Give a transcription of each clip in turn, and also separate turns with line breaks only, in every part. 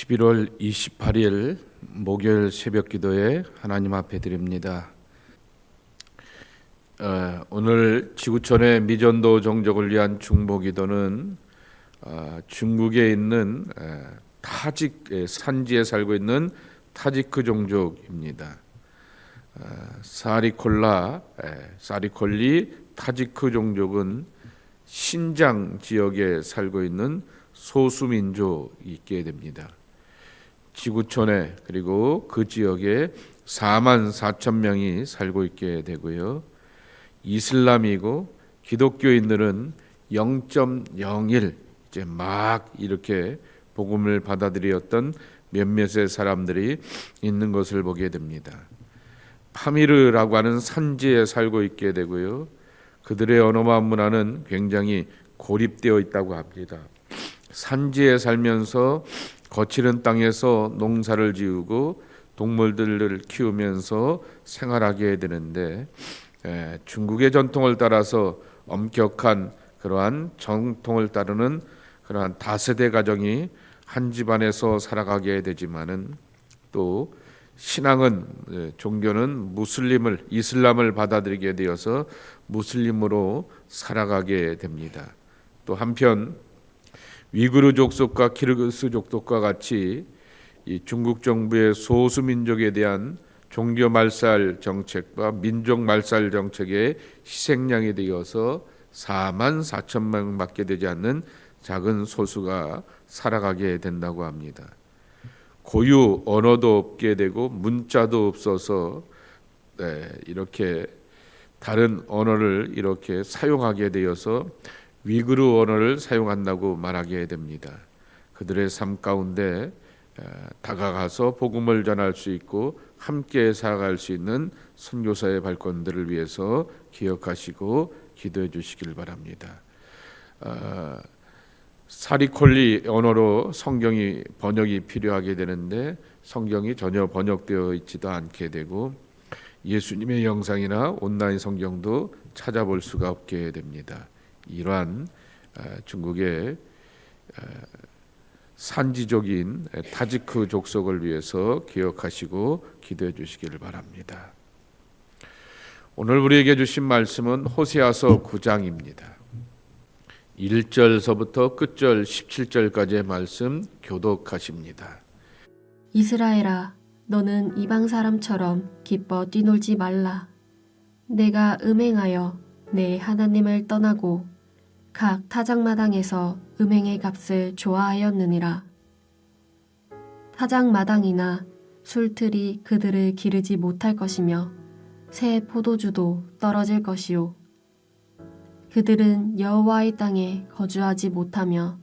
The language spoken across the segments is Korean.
11월 28일 목요일 새벽 기도에 하나님 앞에 드립니다. 오늘 지구촌의 미전도 종족을 위한 중보 기도는 중국에 있는 타직 산지에 살고 있는 타지크 종족입니다. 사리콜리 타지크 종족은 신장 지역에 살고 있는 소수민족이 있게 됩니다. 지구촌에 그리고 그 지역에 4만 4천 명이 살고 있게 되고요. 이슬람이고 기독교인들은 0.01 이제 막 이렇게 복음을 받아들였던 몇몇의 사람들이 있는 것을 보게 됩니다. 파미르라고 하는 산지에 살고 있게 되고요. 그들의 언어와 문화는 굉장히 고립되어 있다고 합니다. 산지에 살면서 거칠은 땅에서 농사를 지우고 동물들을 키우면서 생활하게 되는데 중국의 전통을 따라서 엄격한 그러한 전통을 따르는 그러한 다세대 가정이 한 집안에서 살아가게 되지만은 또 신앙은 종교는 이슬람을 받아들이게 되어서 무슬림으로 살아가게 됩니다. 또 한편 위구르 족속과 키르기스 족속과 같이 이 중국 정부의 소수 민족에 대한 종교 말살 정책과 민족 말살 정책의 희생양이 되어서 4만 4천 명밖에 되지 않는 작은 소수가 살아가게 된다고 합니다. 고유 언어도 없게 되고 문자도 없어서 이렇게 다른 언어를 이렇게 사용하게 되어서 위구르 언어를 사용한다고 말하게 됩니다. 그들의 삶 가운데 다가가서 복음을 전할 수 있고 함께 살아갈 수 있는 선교사의 발걸음들을 위해서 기억하시고 기도해 주시길 바랍니다. 사리콜리 언어로 성경이 번역이 필요하게 되는데 성경이 전혀 번역되어 있지도 않게 되고 예수님의 영상이나 온라인 성경도 찾아볼 수가 없게 됩니다. 이러한 중국의 산지족인 타지크 족속을 위해서 기억하시고 기도해 주시기를 바랍니다. 오늘 우리에게 주신 말씀은 호세아서 9장입니다. 1절서부터 끝절 17절까지의 말씀 교독하십니다.
이스라엘아, 너는 이방 사람처럼 기뻐 뛰놀지 말라. 내가 음행하여 내 하나님을 떠나고 각 타작마당에서 음행의 값을 좋아하였느니라. 타작마당이나 술틀이 그들을 기르지 못할 것이며 새 포도주도 떨어질 것이요. 그들은 여호와의 땅에 거주하지 못하며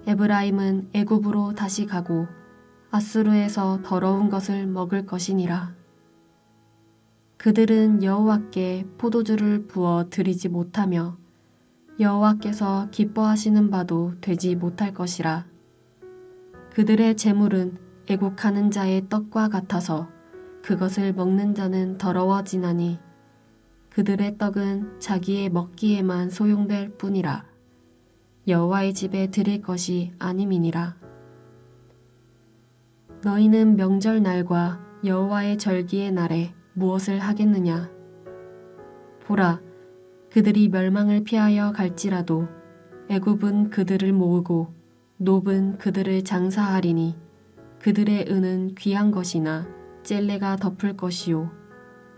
에브라임은 애굽으로 다시 가고 아수르에서 더러운 것을 먹을 것이니라. 그들은 여호와께 포도주를 부어 드리지 못하며 여호와께서 기뻐하시는 바도 되지 못할 것이라. 그들의 재물은 애국하는 자의 떡과 같아서 그것을 먹는 자는 더러워지나니 그들의 떡은 자기의 먹기에만 소용될 뿐이라. 여호와의 집에 드릴 것이 아님이니라. 너희는 명절 날과 여호와의 절기의 날에 무엇을 하겠느냐? 보라, 그들이 멸망을 피하여 갈지라도 애굽은 그들을 모으고 놉은 그들을 장사하리니 그들의 은은 귀한 것이나 젤레가 덮을 것이요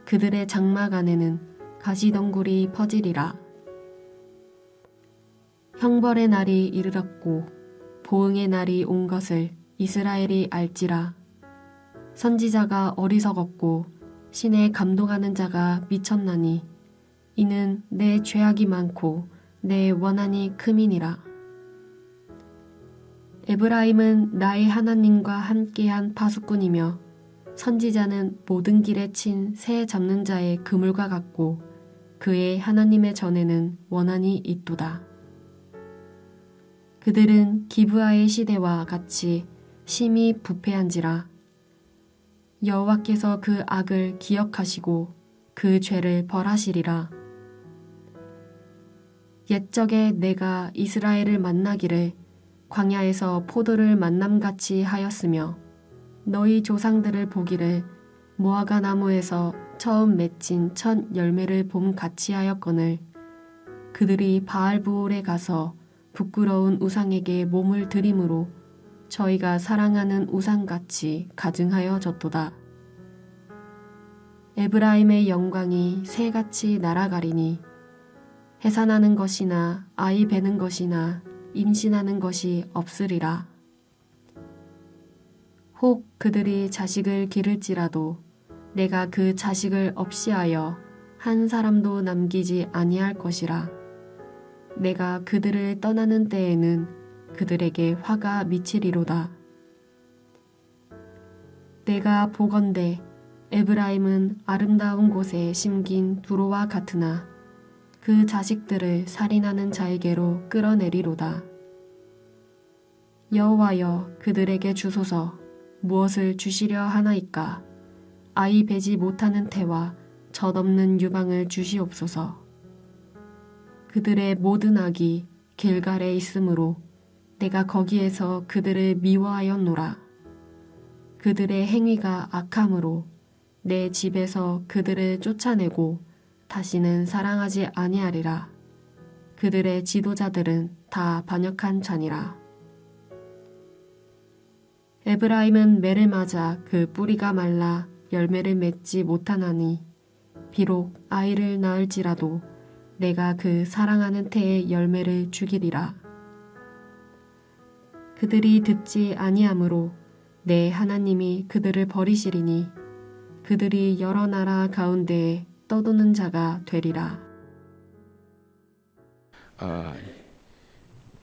그들의 장막 안에는 가시덩굴이 퍼지리라. 형벌의 날이 이르렀고 보응의 날이 온 것을 이스라엘이 알지라. 선지자가 어리석었고 신에 감동하는 자가 미쳤나니 이는 내 죄악이 많고 내 원한이 크민이라. 에브라임은 나의 하나님과 함께한 파수꾼이며 선지자는 모든 길에 친 새 잡는 자의 그물과 같고 그의 하나님의 전에는 원한이 있도다. 그들은 기브아의 시대와 같이 심히 부패한지라. 여호와께서 그 악을 기억하시고 그 죄를 벌하시리라. 옛적에 내가 이스라엘을 만나기를 광야에서 포도를 만남같이 하였으며 너희 조상들을 보기를 무화과 나무에서 처음 맺힌 첫 열매를 봄같이 하였거늘 그들이 바알부올에 가서 부끄러운 우상에게 몸을 들임으로 저희가 사랑하는 우상같이 가증하여졌도다. 에브라임의 영광이 새같이 날아가리니 해산하는 것이나 아이 베는 것이나 임신하는 것이 없으리라. 혹 그들이 자식을 기를지라도 내가 그 자식을 없이하여 한 사람도 남기지 아니할 것이라. 내가 그들을 떠나는 때에는 그들에게 화가 미치리로다. 내가 보건대 에브라임은 아름다운 곳에 심긴 두로와 같으나 그 자식들을 살인하는 자에게로 끌어내리로다. 여호와여 그들에게 주소서. 무엇을 주시려 하나이까? 아이 베지 못하는 태와 젖없는 유방을 주시옵소서. 그들의 모든 악이 길갈에 있으므로 내가 거기에서 그들을 미워하였노라. 그들의 행위가 악함으로 내 집에서 그들을 쫓아내고 다시는 사랑하지 아니하리라. 그들의 지도자들은 다 반역한 자니라. 에브라임은 매를 맞아 그 뿌리가 말라 열매를 맺지 못하나니 비록 아이를 낳을지라도 내가 그 사랑하는 태의 열매를 죽이리라. 그들이 듣지 아니하므로 내 하나님이 그들을 버리시리니 그들이 여러 나라 가운데에 떠도는 자가 되리라.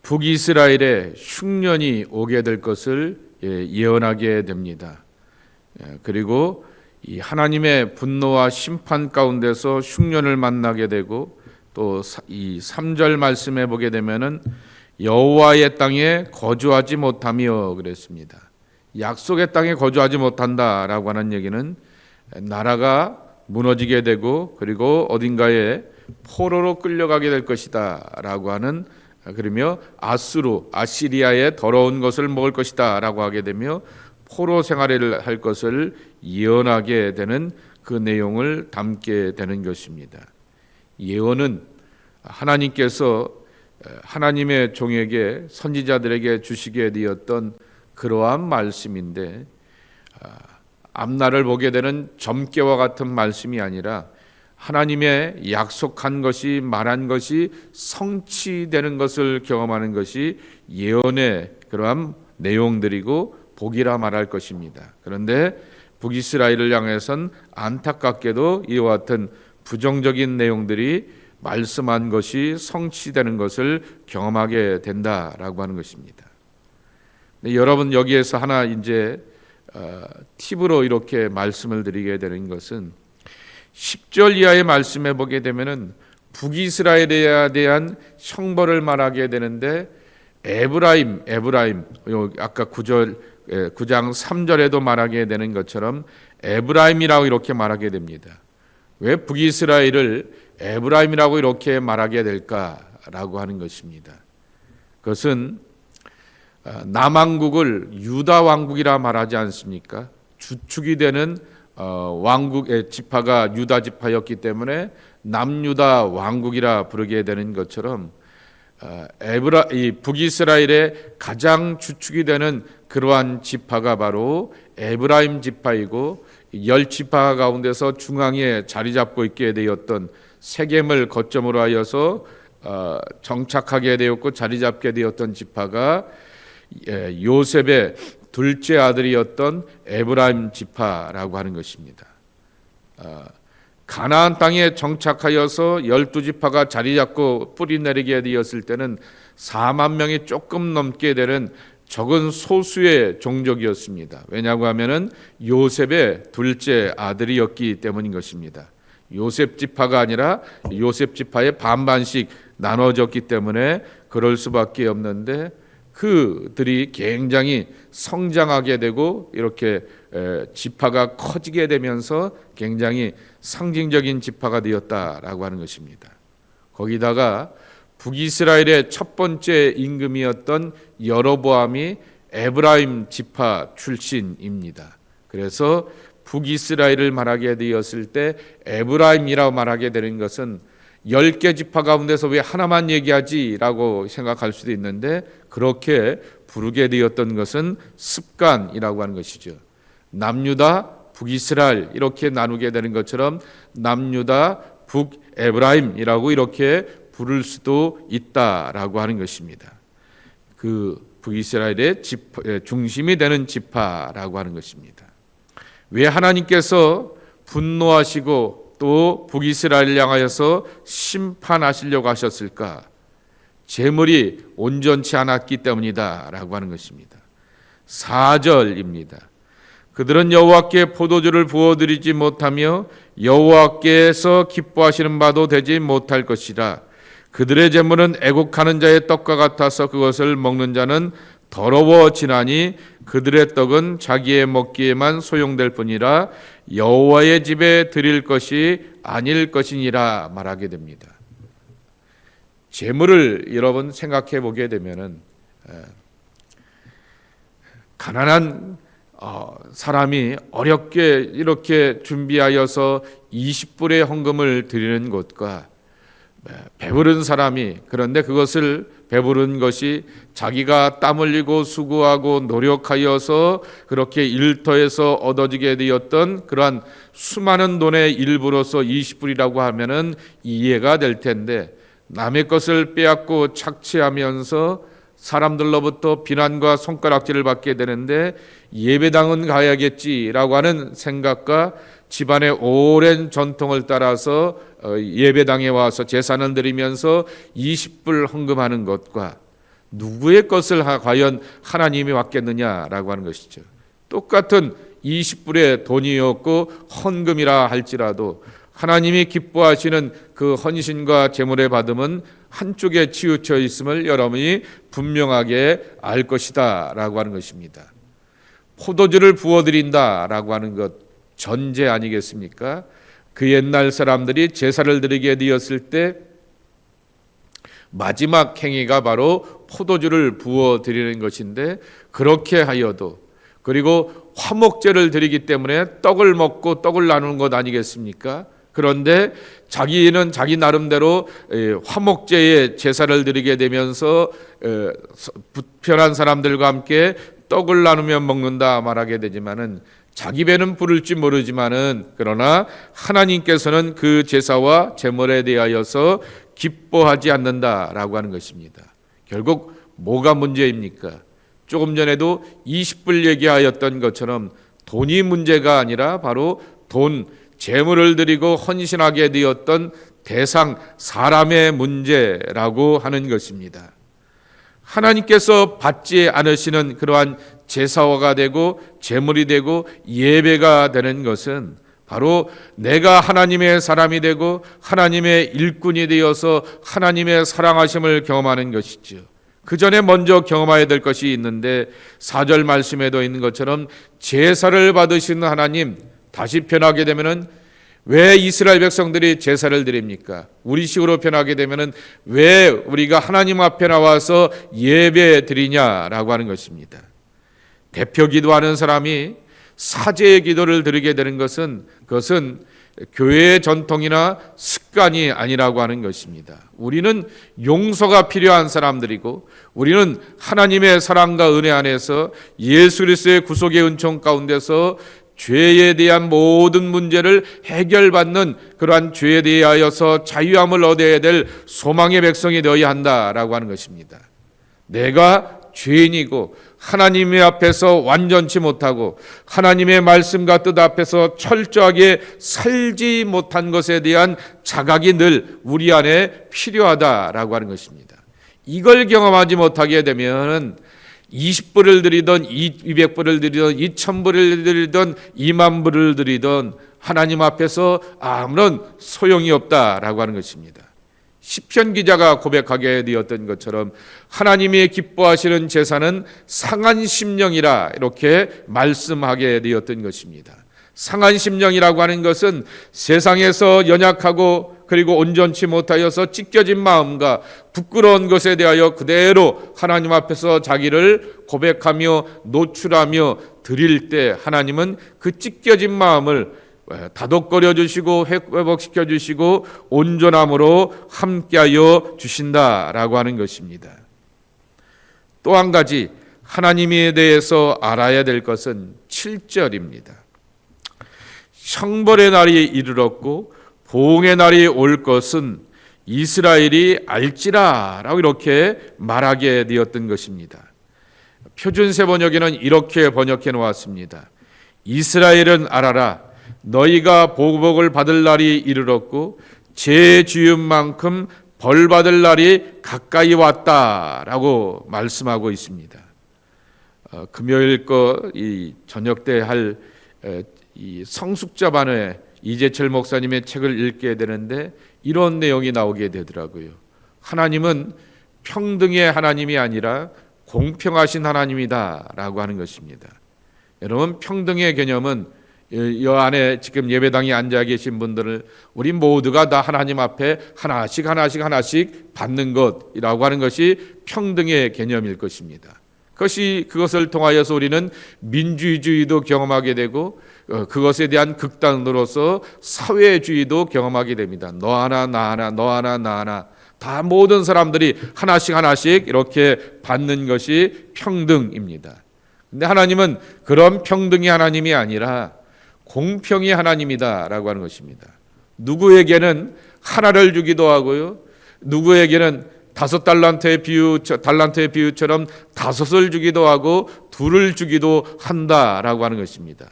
북이스라엘에 흉년이 오게 될 것을 예언하게 됩니다. 그리고 이 하나님의 분노와 심판 가운데서 흉년을 만나게 되고 또 이 3절 말씀에 보게 되면은 여호와의 땅에 거주하지 못하며 그랬습니다. 약속의 땅에 거주하지 못한다라고 하는 얘기는 나라가 무너지게 되고 그리고 어딘가에 포로로 끌려가게 될 것이다라고 하는, 그러며 아시리아의 더러운 것을 먹을 것이다라고 하게 되며 포로 생활을 할 것을 예언하게 되는 그 내용을 담게 되는 것입니다. 예언은 하나님께서 하나님의 종에게 선지자들에게 주시게 되었던 그러한 말씀인데 앞날을 보게 되는 점괘와 같은 말씀이 아니라 하나님의 약속한 것이 말한 것이 성취되는 것을 경험하는 것이 예언의 그러한 내용들이고 복이라 말할 것입니다. 그런데 북이스라엘을 향해선 안타깝게도 이와 같은 부정적인 내용들이 말씀한 것이 성취되는 것을 경험하게 된다라고 하는 것입니다. 여러분 여기에서 하나 이제 팁으로 이렇게 말씀을 드리게 되는 것은 10절 이하의 말씀에 보게 되면은 북이스라엘에 대한 형벌을 말하게 되는데 에브라임 아까 9장 3절에도 말하게 되는 것처럼 에브라임이라고 이렇게 말하게 됩니다. 왜 북이스라엘을 에브라임이라고 이렇게 말하게 될까라고 하는 것입니다. 그것은 남왕국을 유다 왕국이라 말하지 않습니까? 주축이 되는 왕국의 지파가 유다 지파였기 때문에 남유다 왕국이라 부르게 되는 것처럼 이 북이스라엘의 가장 주축이 되는 그러한 지파가 바로 에브라임 지파이고 10지파 가운데서 중앙에 자리 잡고 있게 되었던 세겜을 거점으로 하여서 정착하게 되었고 자리 잡게 되었던 지파가 요셉의 둘째 아들이었던 에브라임 지파라고 하는 것입니다. 가나안 땅에 정착하여서 12지파가 자리 잡고 뿌리 내리게 되었을 때는 4만 명이 조금 넘게 되는 적은 소수의 종족이었습니다. 왜냐고 하면은 요셉의 둘째 아들이었기 때문인 것입니다. 요셉 지파가 아니라 요셉 지파의 반반씩 나눠졌기 때문에 그럴 수밖에 없는데 그들이 굉장히 성장하게 되고 이렇게 지파가 커지게 되면서 굉장히 상징적인 지파가 되었다라고 하는 것입니다. 거기다가 북이스라엘의 첫 번째 임금이었던 여로보암이 에브라임 지파 출신입니다. 그래서 북이스라엘을 말하게 되었을 때 에브라임이라고 말하게 되는 것은 10개 지파 가운데서 왜 하나만 얘기하지라고 생각할 수도 있는데, 그렇게 부르게 되었던 것은 습관이라고 하는 것이죠. 남유다, 북이스라엘 이렇게 나누게 되는 것처럼 남유다, 북에브라임이라고 이렇게 부를 수도 있다라고 하는 것입니다. 그 북이스라엘의 중심이 되는 지파라고 하는 것입니다. 왜 하나님께서 분노하시고 또 북이스라엘을 향하여서 심판하시려고 하셨을까? 재물이 온전치 않았기 때문이다라고 하는 것입니다. 4절입니다. 그들은 여호와께 포도주를 부어드리지 못하며 여호와께서 기뻐하시는 바도 되지 못할 것이라. 그들의 재물은 애국하는 자의 떡과 같아서 그것을 먹는 자는 더러워지나니 그들의 떡은 자기의 먹기에만 소용될 뿐이라 여호와의 집에 드릴 것이 아닐 것이니라 말하게 됩니다. 재물을 여러분 생각해 보게 되면은 가난한 사람이 어렵게 이렇게 준비하여서 20불의 헌금을 드리는 것과 배부른 사람이 그런데 그것을 배부른 것이 자기가 땀 흘리고 수고하고 노력하여서 그렇게 일터에서 얻어지게 되었던 그러한 수많은 돈의 일부로서 20불이라고 하면은 이해가 될 텐데, 남의 것을 빼앗고 착취하면서 사람들로부터 비난과 손가락질을 받게 되는데 예배당은 가야겠지라고 하는 생각과 집안의 오랜 전통을 따라서 예배당에 와서 제사를 드리면서 20불 헌금하는 것과 누구의 것을 과연 하나님이 받겠느냐라고 하는 것이죠. 똑같은 20불의 돈이었고 헌금이라 할지라도 하나님이 기뻐하시는 그 헌신과 제물의 받음은 한쪽에 치우쳐 있음을 여러분이 분명하게 알 것이다 라고 하는 것입니다. 포도주를 부어드린다라고 하는 것 전제 아니겠습니까? 그 옛날 사람들이 제사를 드리게 되었을 때 마지막 행위가 바로 포도주를 부어드리는 것인데, 그렇게 하여도 그리고 화목제를 드리기 때문에 떡을 먹고 떡을 나누는 것 아니겠습니까? 그런데 자기는 자기 나름대로 화목제에 제사를 드리게 되면서 불편한 사람들과 함께 떡을 나누며 먹는다 말하게 되지만은 자기 배는 부를지 모르지만은 그러나 하나님께서는 그 제사와 제물에 대하여서 기뻐하지 않는다라고 하는 것입니다. 결국 뭐가 문제입니까? 조금 전에도 20불 얘기하였던 것처럼 돈이 문제가 아니라 바로 돈, 재물을 드리고 헌신하게 되었던 대상 사람의 문제라고 하는 것입니다. 하나님께서 받지 않으시는 그러한 제사화가 되고 제물이 되고 예배가 되는 것은 바로 내가 하나님의 사람이 되고 하나님의 일꾼이 되어서 하나님의 사랑하심을 경험하는 것이죠. 그 전에 먼저 경험해야 될 것이 있는데 4절 말씀에도 있는 것처럼 제사를 받으시는 하나님, 다시 변하게 되면은 왜 이스라엘 백성들이 제사를 드립니까? 우리식으로 변하게 되면은 왜 우리가 하나님 앞에 나와서 예배 드리냐라고 하는 것입니다. 대표 기도하는 사람이 사제의 기도를 드리게 되는 것은 그것은 교회의 전통이나 습관이 아니라고 하는 것입니다. 우리는 용서가 필요한 사람들이고 우리는 하나님의 사랑과 은혜 안에서 예수 그리스도의 구속의 은총 가운데서 죄에 대한 모든 문제를 해결받는 그러한 죄에 대하여서 자유함을 얻어야 될 소망의 백성이 되어야 한다라고 하는 것입니다. 내가 죄인이고 하나님의 앞에서 완전치 못하고 하나님의 말씀과 뜻 앞에서 철저하게 살지 못한 것에 대한 자각이 늘 우리 안에 필요하다라고 하는 것입니다. 이걸 경험하지 못하게 되면 20불을 드리던 200불을 드리던 2000불을 드리던 2만 불을 드리던 하나님 앞에서 아무런 소용이 없다라고 하는 것입니다. 시편 기자가 고백하게 되었던 것처럼 하나님이 기뻐하시는 제사는 상한 심령이라 이렇게 말씀하게 되었던 것입니다. 상한 심령이라고 하는 것은 세상에서 연약하고 그리고 온전치 못하여서 찢겨진 마음과 부끄러운 것에 대하여 그대로 하나님 앞에서 자기를 고백하며 노출하며 드릴 때 하나님은 그 찢겨진 마음을 다독거려 주시고 회복시켜 주시고 온전함으로 함께하여 주신다라고 하는 것입니다. 또 한 가지 하나님에 대해서 알아야 될 것은 7절입니다. 형벌의 날이 이르렀고 보응의 날이 올 것은 이스라엘이 알지라 라고 이렇게 말하게 되었던 것입니다. 표준세 번역에는 이렇게 번역해 놓았습니다. 이스라엘은 알아라. 너희가 보복을 받을 날이 이르렀고 죄 지은 만큼 벌 받을 날이 가까이 왔다라고 말씀하고 있습니다. 금요일 이 저녁 때 할 이 성숙자반회 이재철 목사님의 책을 읽게 되는데 이런 내용이 나오게 되더라고요. 하나님은 평등의 하나님이 아니라 공평하신 하나님이다라고 하는 것입니다. 여러분, 평등의 개념은 이 안에 지금 예배당에 앉아 계신 분들을 우리 모두가 다 하나님 앞에 하나씩 받는 것이라고 하는 것이 평등의 개념일 것입니다. 그것을 통하여서 우리는 민주주의도 경험하게 되고 그것에 대한 극단으로서 사회주의도 경험하게 됩니다. 너 하나 나 하나 너 하나 나 하나 다 모든 사람들이 하나씩 이렇게 받는 것이 평등입니다. 근데 하나님은 그런 평등이 하나님이 아니라 공평이 하나님이다라고 하는 것입니다. 누구에게는 하나를 주기도 하고요. 누구에게는 5달란트의 비유처럼 5을 주기도 하고 2를 주기도 한다라고 하는 것입니다.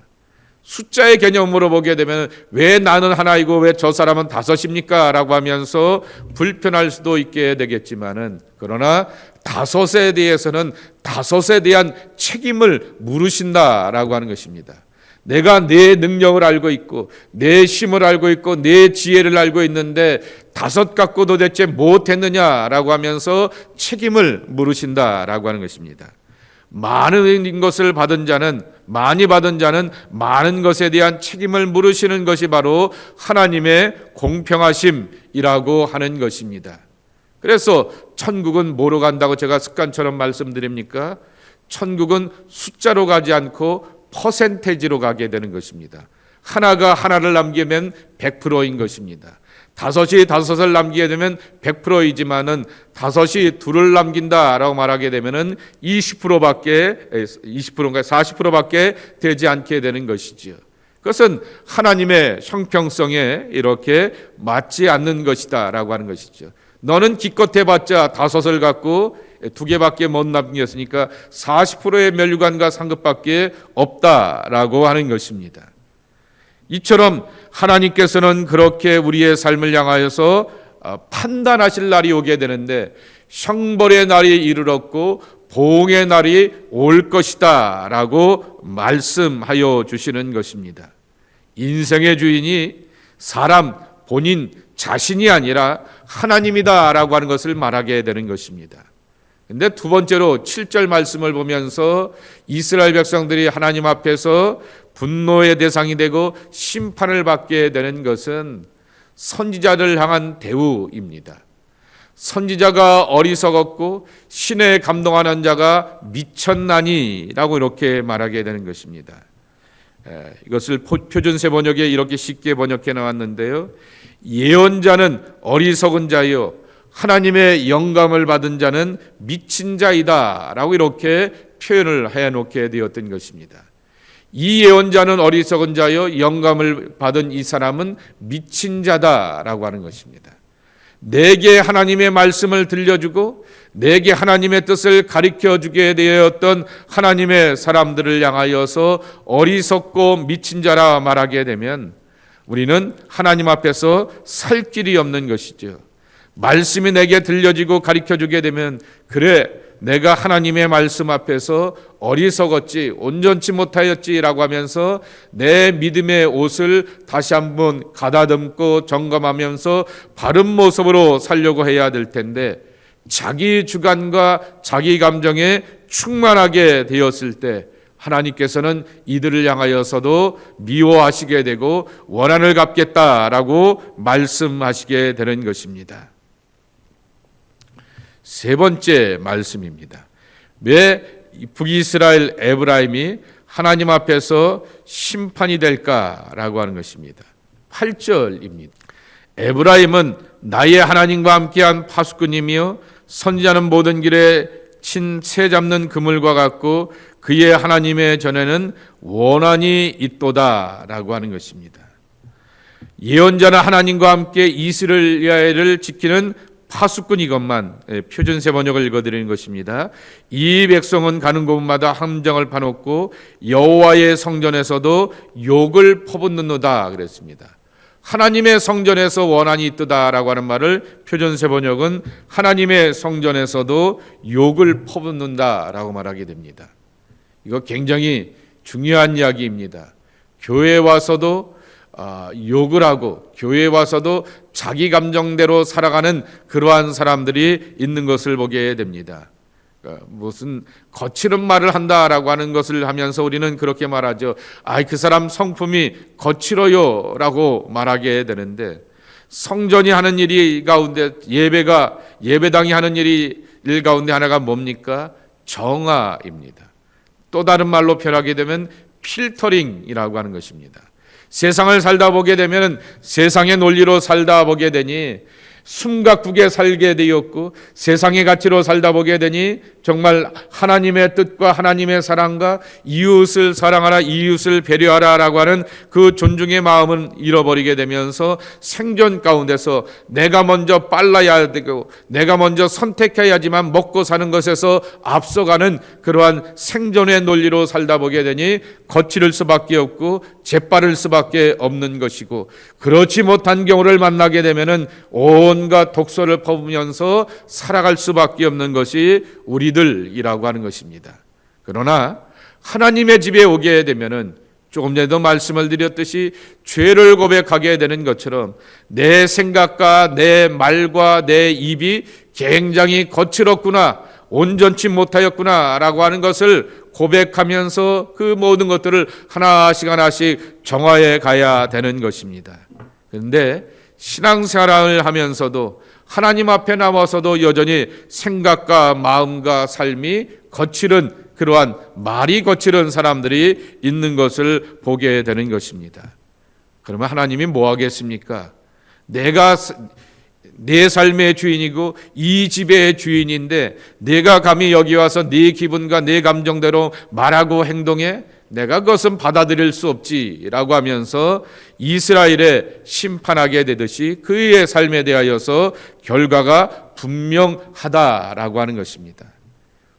숫자의 개념으로 보게 되면 왜 나는 하나이고 왜 저 사람은 5입니까? 라고 하면서 불편할 수도 있게 되겠지만은 그러나 5에 대해서는 5에 대한 책임을 물으신다라고 하는 것입니다. 내가 내 능력을 알고 있고 내 힘을 알고 있고 내 지혜를 알고 있는데 5 갖고 도대체 못했느냐라고 하면서 책임을 물으신다라고 하는 것입니다. 많은 것을 받은 자는 많이 받은 자는 많은 것에 대한 책임을 물으시는 것이 바로 하나님의 공평하심이라고 하는 것입니다. 그래서 천국은 뭐로 간다고 제가 습관처럼 말씀드립니까? 천국은 숫자로 가지 않고 퍼센테이지로 가게 되는 것입니다. 하나가 하나를 남기면 100%인 것입니다. 5이 5을 남기게 되면 100%이지만은 5이 2를 남긴다라고 말하게 되면은 40%밖에 되지 않게 되는 것이지요. 그것은 하나님의 형평성에 이렇게 맞지 않는 것이다라고 하는 것이죠. 너는 기껏 해봤자 5을 갖고 2개밖에 못 남겼으니까 40%의 면류관과 상급밖에 없다라고 하는 것입니다. 이처럼 하나님께서는 그렇게 우리의 삶을 향하여서 판단하실 날이 오게 되는데 형벌의 날이 이르렀고 보응의 날이 올 것이다 라고 말씀하여 주시는 것입니다. 인생의 주인이 사람 본인 자신이 아니라 하나님이다 라고 하는 것을 말하게 되는 것입니다. 근데 두 번째로 7절 말씀을 보면서 이스라엘 백성들이 하나님 앞에서 분노의 대상이 되고 심판을 받게 되는 것은 선지자를 향한 대우입니다. 선지자가 어리석었고 신에 감동하는 자가 미쳤나니라고 이렇게 말하게 되는 것입니다. 이것을 표준세 번역에 이렇게 쉽게 번역해 나왔는데요. 예언자는 어리석은 자요 하나님의 영감을 받은 자는 미친 자이다 라고 이렇게 표현을 해놓게 되었던 것입니다. 이 예언자는 어리석은 자요 영감을 받은 이 사람은 미친 자다라고 하는 것입니다. 내게 하나님의 말씀을 들려주고 내게 하나님의 뜻을 가르쳐주게 되었던 하나님의 사람들을 향하여서 어리석고 미친 자라 말하게 되면 우리는 하나님 앞에서 살 길이 없는 것이죠. 말씀이 내게 들려지고 가르쳐주게 되면 그래 내가 하나님의 말씀 앞에서 어리석었지 온전치 못하였지라고 하면서 내 믿음의 옷을 다시 한번 가다듬고 점검하면서 바른 모습으로 살려고 해야 될 텐데 자기 주관과 자기 감정에 충만하게 되었을 때 하나님께서는 이들을 향하여서도 미워하시게 되고 원한을 갚겠다라고 말씀하시게 되는 것입니다. 세 번째 말씀입니다. 왜 북이스라엘 에브라임이 하나님 앞에서 심판이 될까라고 하는 것입니다. 8절입니다. 에브라임은 나의 하나님과 함께한 파수꾼이며 선지자는 모든 길에 친 새 잡는 그물과 같고 그의 하나님의 전에는 원한이 있도다라고 하는 것입니다. 예언자는 하나님과 함께 이스라엘을 지키는 파수꾼이건만, 표준세 번역을 읽어드리는 것입니다. 이 백성은 가는 곳마다 함정을 파놓고 여호와의 성전에서도 욕을 퍼붓는도다 그랬습니다. 하나님의 성전에서 원한이 있도다라고 하는 말을 표준세 번역은 하나님의 성전에서도 욕을 퍼붓는다라고 말하게 됩니다. 이거 굉장히 중요한 이야기입니다. 교회에 와서도 욕을 하고 교회에 와서도 자기 감정대로 살아가는 그러한 사람들이 있는 것을 보게 됩니다. 무슨 거칠은 말을 한다라고 하는 것을 하면서 우리는 그렇게 말하죠. 그 사람 성품이 거칠어요 라고 말하게 되는데, 성전이 하는 일 가운데 예배당이 하는 일 가운데 하나가 뭡니까? 정화입니다. 또 다른 말로 표현하게 되면 필터링이라고 하는 것입니다. 세상을 살다 보게 되면 세상의 논리로 살다 보게 되니 숨가쁘게 살게 되었고, 세상의 가치로 살다 보게 되니 정말 하나님의 뜻과 하나님의 사랑과 이웃을 사랑하라, 이웃을 배려하라라고 하는 그 존중의 마음은 잃어버리게 되면서 생존 가운데서 내가 먼저 빨라야 되고 내가 먼저 선택해야지만 먹고 사는 것에서 앞서가는 그러한 생존의 논리로 살다 보게 되니 거칠을 수밖에 없고 재빠를 수밖에 없는 것이고, 그렇지 못한 경우를 만나게 되면은 온갖 독소를 퍼부면서 살아갈 수밖에 없는 것이 우리들이라고 하는 것입니다. 그러나 하나님의 집에 오게 되면은 조금 전에도 말씀을 드렸듯이 죄를 고백하게 되는 것처럼 내 생각과 내 말과 내 입이 굉장히 거칠었구나, 온전치 못하였구나 라고 하는 것을 고백하면서 그 모든 것들을 하나씩 정화해 가야 되는 것입니다. 그런데 신앙생활을 하면서도 하나님 앞에 나와서도 여전히 생각과 마음과 삶이 거칠은, 그러한 말이 거칠은 사람들이 있는 것을 보게 되는 것입니다. 그러면 하나님이 뭐 하겠습니까? 내가 내 삶의 주인이고 이 집의 주인인데 내가 감히 여기 와서 네 기분과 내 감정대로 말하고 행동해? 내가 그것은 받아들일 수 없지라고 하면서 이스라엘에 심판하게 되듯이 그의 삶에 대하여서 결과가 분명하다라고 하는 것입니다.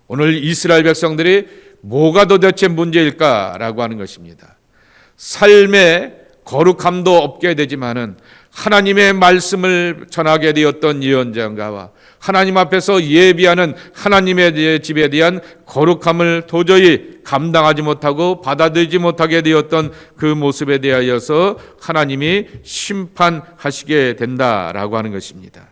오늘 이스라엘 백성들이 뭐가 도대체 문제일까라고 하는 것입니다. 삶에 거룩함도 없게 되지만은 하나님의 말씀을 전하게 되었던 예언자와 하나님 앞에서 예비하는 하나님의 집에 대한 거룩함을 도저히 감당하지 못하고 받아들이지 못하게 되었던 그 모습에 대하여서 하나님이 심판하시게 된다라고 하는 것입니다.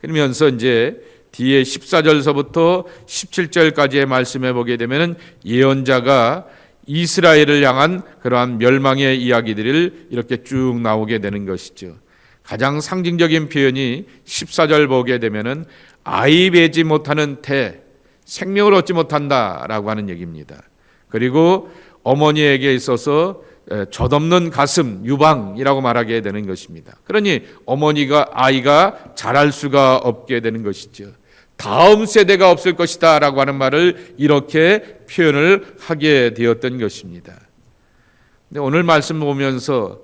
그러면서 이제 뒤에 14절서부터 17절까지의 말씀에 보게 되면 예언자가 이스라엘을 향한 그러한 멸망의 이야기들을 이렇게 쭉 나오게 되는 것이죠. 가장 상징적인 표현이 14절 보게 되면은 아이 배지 못하는 태, 생명을 얻지 못한다라고 하는 얘기입니다. 그리고 어머니에게 있어서 젖없는 가슴, 유방이라고 말하게 되는 것입니다. 그러니 아이가 자랄 수가 없게 되는 것이죠. 다음 세대가 없을 것이다 라고 하는 말을 이렇게 표현을 하게 되었던 것입니다. 근데 오늘 말씀 보면서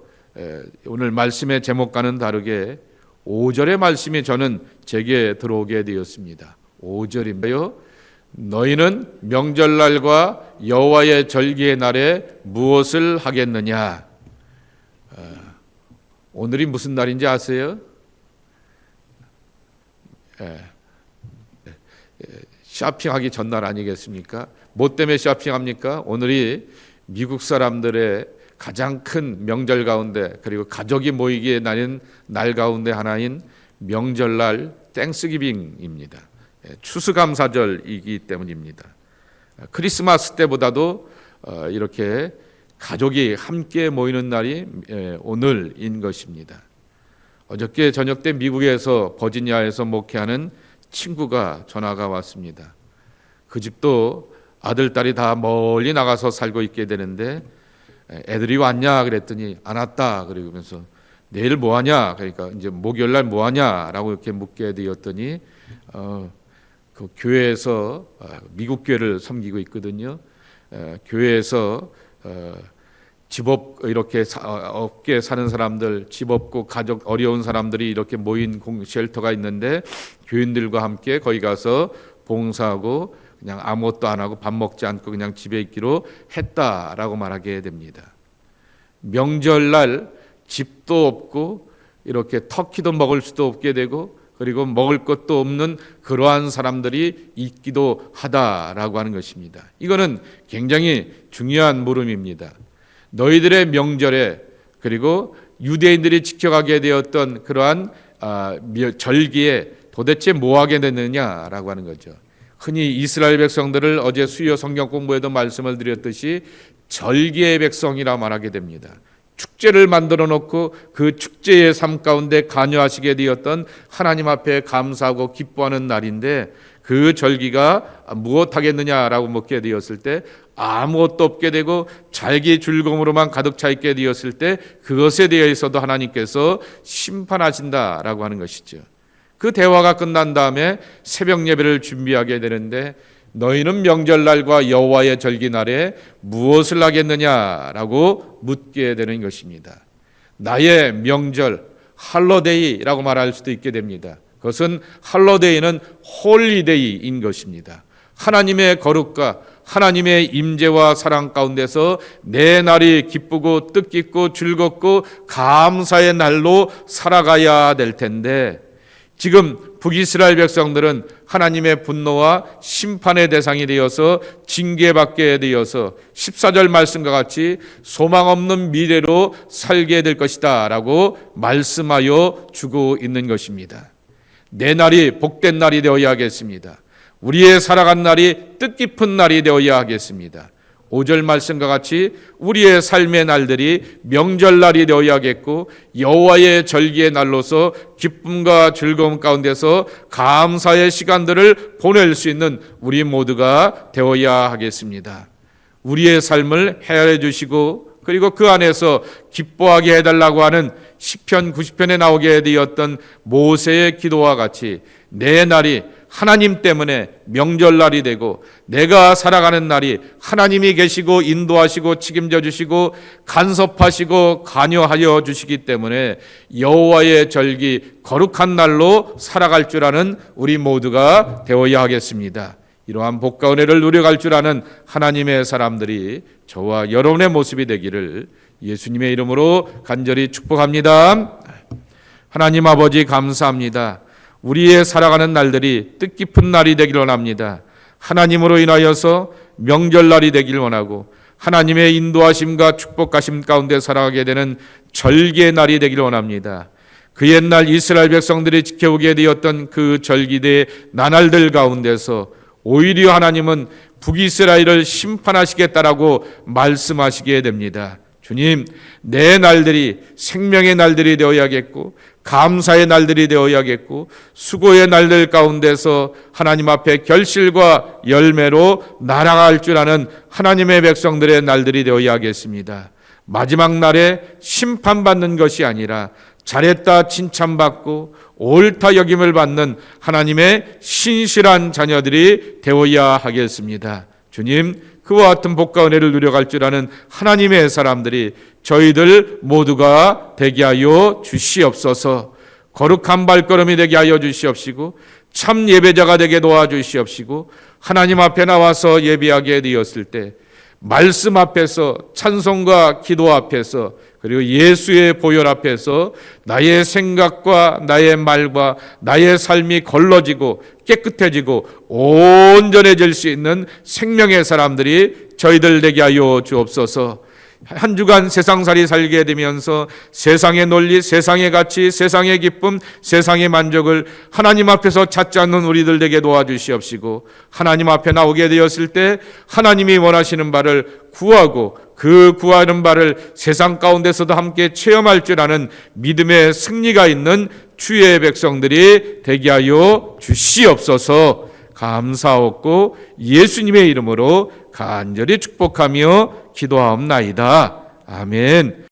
오늘 말씀의 제목과는 다르게 5절의 말씀이 저는 제게 들어오게 되었습니다. 5절인데요. 너희는 명절날과 여호와의 절기의 날에 무엇을 하겠느냐? 오늘이 무슨 날인지 아세요? 쇼핑하기 전날 아니겠습니까? 뭐 때문에 쇼핑합니까? 오늘이 미국 사람들의 가장 큰 명절 가운데, 그리고 가족이 모이기에 나는 날 가운데 하나인 명절날 땡스기빙입니다. 추수감사절이기 때문입니다. 크리스마스 때보다도 이렇게 가족이 함께 모이는 날이 오늘인 것입니다. 어저께 저녁 때 미국에서 버지니아에서 목회하는 친구가 전화가 왔습니다. 그 집도 아들, 딸이 다 멀리 나가서 살고 있게 되는데 애들이 왔냐 그랬더니 안 왔다 그러면서 내일 뭐 하냐, 그러니까 이제 목요일 날 뭐 하냐라고 이렇게 묻게 되었더니 그 교회에서 미국 교회를 섬기고 있거든요. 교회에서 집 이렇게 없게 사는 사람들, 집 없고 가족 어려운 사람들이 이렇게 모인 쉘터가 있는데 교인들과 함께 거기 가서 봉사하고 그냥 아무것도 안 하고 밥 먹지 않고 그냥 집에 있기로 했다라고 말하게 됩니다. 명절날 집도 없고 이렇게 터키도 먹을 수도 없게 되고 그리고 먹을 것도 없는 그러한 사람들이 있기도 하다라고 하는 것입니다. 이거는 굉장히 중요한 물음입니다. 너희들의 명절에 그리고 유대인들이 지켜가게 되었던 그러한 절기에 도대체 뭐 하게 됐느냐라고 하는 거죠. 흔히 이스라엘 백성들을 어제 수요 성경 공부에도 말씀을 드렸듯이 절기의 백성이라 말하게 됩니다. 축제를 만들어 놓고 그 축제의 삶 가운데 관여하시게 되었던 하나님 앞에 감사하고 기뻐하는 날인데 그 절기가 무엇하겠느냐라고 묻게 되었을 때 아무것도 없게 되고 잘기 즐거움으로만 가득 차 있게 되었을 때 그것에 대해서도 하나님께서 심판하신다라고 하는 것이죠. 그 대화가 끝난 다음에 새벽 예배를 준비하게 되는데 너희는 명절날과 여호와의 절기날에 무엇을 하겠느냐라고 묻게 되는 것입니다. 나의 명절, 할로데이라고 말할 수도 있게 됩니다. 그것은 할로데이는 홀리데이인 것입니다. 하나님의 거룩과 하나님의 임재와 사랑 가운데서 내 날이 기쁘고 뜻깊고 즐겁고 감사의 날로 살아가야 될 텐데 지금 북이스라엘 백성들은 하나님의 분노와 심판의 대상이 되어서 징계받게 되어서 14절 말씀과 같이 소망 없는 미래로 살게 될 것이다 라고 말씀하여 주고 있는 것입니다. 내 날이 복된 날이 되어야 하겠습니다. 우리의 살아간 날이 뜻깊은 날이 되어야 하겠습니다. 5절 말씀과 같이 우리의 삶의 날들이 명절날이 되어야겠고 여호와의 절기의 날로서 기쁨과 즐거움 가운데서 감사의 시간들을 보낼 수 있는 우리 모두가 되어야 하겠습니다. 우리의 삶을 헤아려 주시고 그리고 그 안에서 기뻐하게 해달라고 하는 시편 90편에 나오게 되었던 모세의 기도와 같이 내 날이 하나님 때문에 명절날이 되고 내가 살아가는 날이 하나님이 계시고 인도하시고 책임져 주시고 간섭하시고 관여하여 주시기 때문에 여호와의 절기 거룩한 날로 살아갈 줄 아는 우리 모두가 되어야 하겠습니다. 이러한 복과 은혜를 누려갈 줄 아는 하나님의 사람들이 저와 여러분의 모습이 되기를 예수님의 이름으로 간절히 축복합니다. 하나님 아버지 감사합니다. 우리의 살아가는 날들이 뜻깊은 날이 되기를 원합니다. 하나님으로 인하여서 명절날이 되기를 원하고 하나님의 인도하심과 축복하심 가운데 살아가게 되는 절기의 날이 되기를 원합니다. 그 옛날 이스라엘 백성들이 지켜오게 되었던 그 절기대의 나날들 가운데서 오히려 하나님은 북이스라엘을 심판하시겠다라고 말씀하시게 됩니다. 주님, 내 날들이 생명의 날들이 되어야겠고 감사의 날들이 되어야겠고 수고의 날들 가운데서 하나님 앞에 결실과 열매로 날아갈 줄 아는 하나님의 백성들의 날들이 되어야겠습니다. 마지막 날에 심판받는 것이 아니라 잘했다 칭찬받고 옳다 여김을 받는 하나님의 신실한 자녀들이 되어야 하겠습니다. 주님, 그와 같은 복과 은혜를 누려갈 줄 아는 하나님의 사람들이 저희들 모두가 되게 하여 주시옵소서. 거룩한 발걸음이 되게 하여 주시옵시고 참 예배자가 되게 도와주시옵시고 하나님 앞에 나와서 예배하게 되었을 때 말씀 앞에서 찬송과 기도 앞에서 그리고 예수의 보혈 앞에서 나의 생각과 나의 말과 나의 삶이 걸러지고 깨끗해지고 온전해질 수 있는 생명의 사람들이 저희들 되게 하여 주옵소서. 한 주간 세상살이 살게 되면서 세상의 논리, 세상의 가치, 세상의 기쁨, 세상의 만족을 하나님 앞에서 찾지 않는 우리들 되게 도와주시옵시고, 하나님 앞에 나오게 되었을 때 하나님이 원하시는 바를 구하고 그 구하는 바를 세상 가운데서도 함께 체험할 줄 아는 믿음의 승리가 있는 주의 백성들이 되게 하여 주시옵소서. 감사하고 예수님의 이름으로 간절히 축복하며 기도하옵나이다. 아멘.